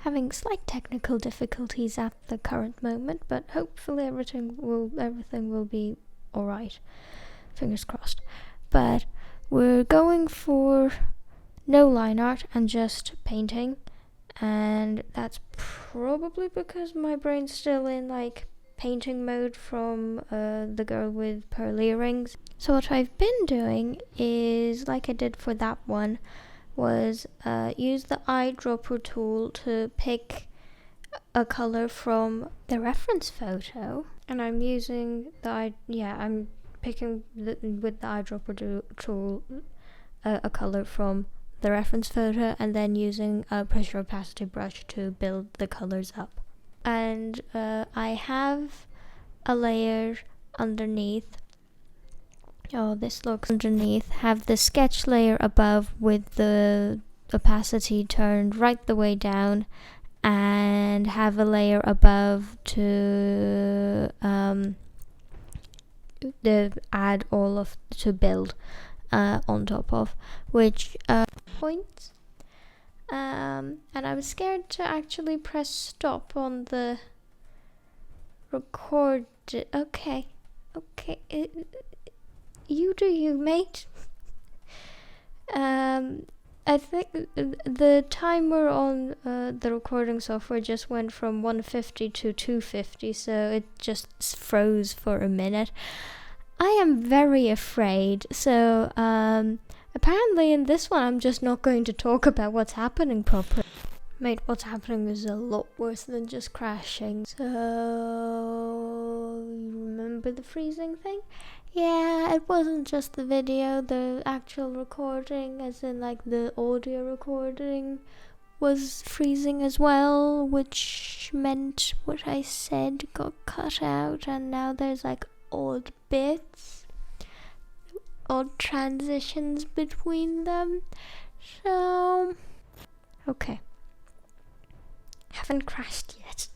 having slight technical difficulties at the current moment, but hopefully everything will be alright. Fingers crossed. But we're going for no line art and just painting, and that's probably because my brain's still in like painting mode from the girl with pearl earrings. So what I've been doing is, like I did for that one, was use the eyedropper tool to pick a color from the reference photo, and I'm using I'm picking with the eyedropper tool a color from the reference photo, and then using a pressure opacity brush to build the colors up. And I have a layer underneath. This looks underneath. Have the sketch layer above with the opacity turned right the way down, and have a layer above to add all of to build on top of, which points. And I was scared to actually press stop on the record. Okay, you do you, mate. I think the timer on the recording software just went from 150 to 250, so it just froze for a minute. I am very afraid, so apparently in this one I'm just not going to talk about what's happening properly. Mate, what's happening is a lot worse than just crashing. So, you remember the freezing thing? Yeah, it wasn't just the video, the actual recording, as in like the audio recording, was freezing as well, which meant what I said got cut out, and now there's like odd bits, odd transitions between them. So, okay. Haven't crashed yet.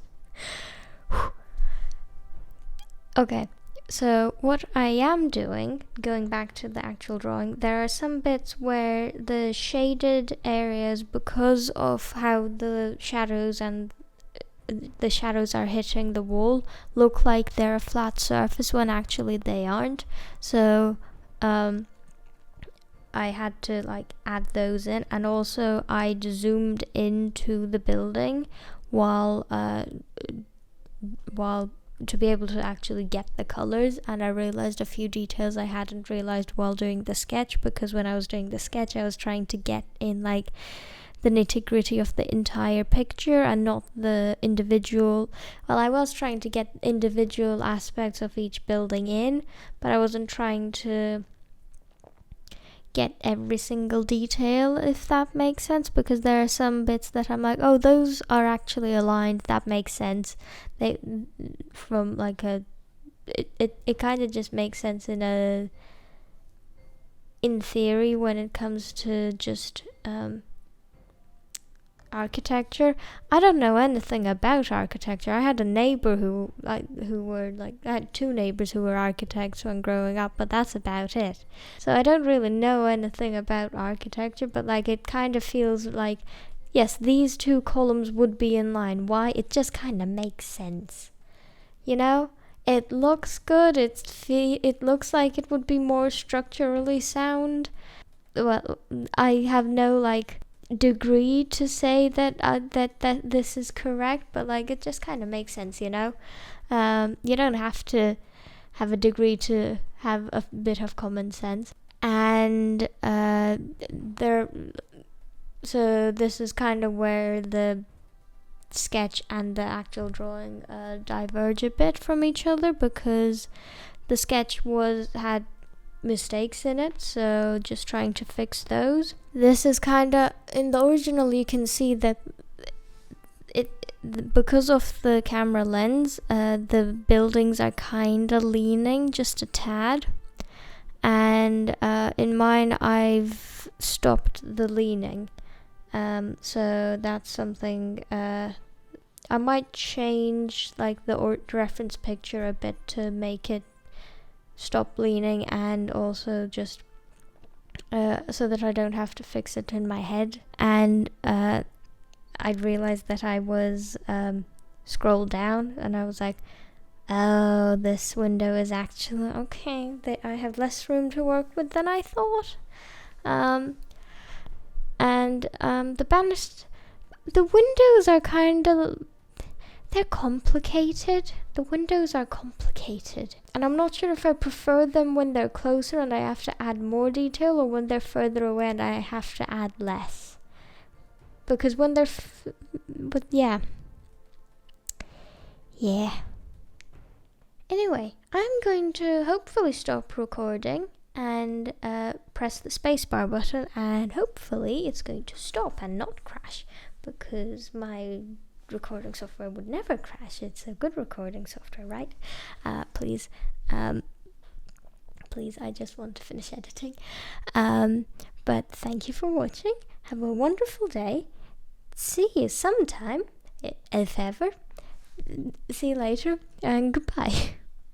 Okay, so what I am doing, going back to the actual drawing, there are some bits where the shaded areas, because of how the shadows are hitting the wall, look like they're a flat surface when actually they aren't. So I had to like add those in, and also I'd zoomed into the building while to be able to actually get the colors, and I realized a few details I hadn't realized while doing the sketch, because when I was doing the sketch I was trying to get in like the nitty-gritty of the entire picture and not the individual. Well, I was trying to get individual aspects of each building in, but I wasn't trying to get every single detail, if that makes sense, because there are some bits that I'm like, oh, those are actually aligned, that makes sense. They from like it kind of just makes sense in theory when it comes to just architecture. I don't know anything about architecture. I had a neighbor I had two neighbors who were architects when growing up, but that's about it. So I don't really know anything about architecture, but like it kind of feels like, yes, these two columns would be in line. Why? It just kind of makes sense. You know? It looks good. It looks like it would be more structurally sound. Well, I have no like degree to say that this is correct, but like it just kind of makes sense, you know. You don't have to have a degree to have a bit of common sense. And so this is kind of where the sketch and the actual drawing diverge a bit from each other, because the sketch had mistakes in it, so just trying to fix those. This is kind of, in the original you can see that because of the camera lens, the buildings are kind of leaning just a tad, and in mine I've stopped the leaning, so that's something I might change like the reference picture a bit to make it stop leaning, and also just so that I don't have to fix it in my head. And I realized that I was scrolled down, and I was like, oh, this window is actually okay. I have less room to work with than I thought. The windows are they're complicated. The windows are complicated. And I'm not sure if I prefer them when they're closer and I have to add more detail, or when they're further away and I have to add less. Because when they're but yeah. Anyway, I'm going to hopefully stop recording and press the spacebar button, and hopefully it's going to stop and not crash, because my recording software would never crash. It's a good recording software, right? Please, I just want to finish editing. But thank you for watching. Have a wonderful day. See you sometime, if ever. See you later, and goodbye.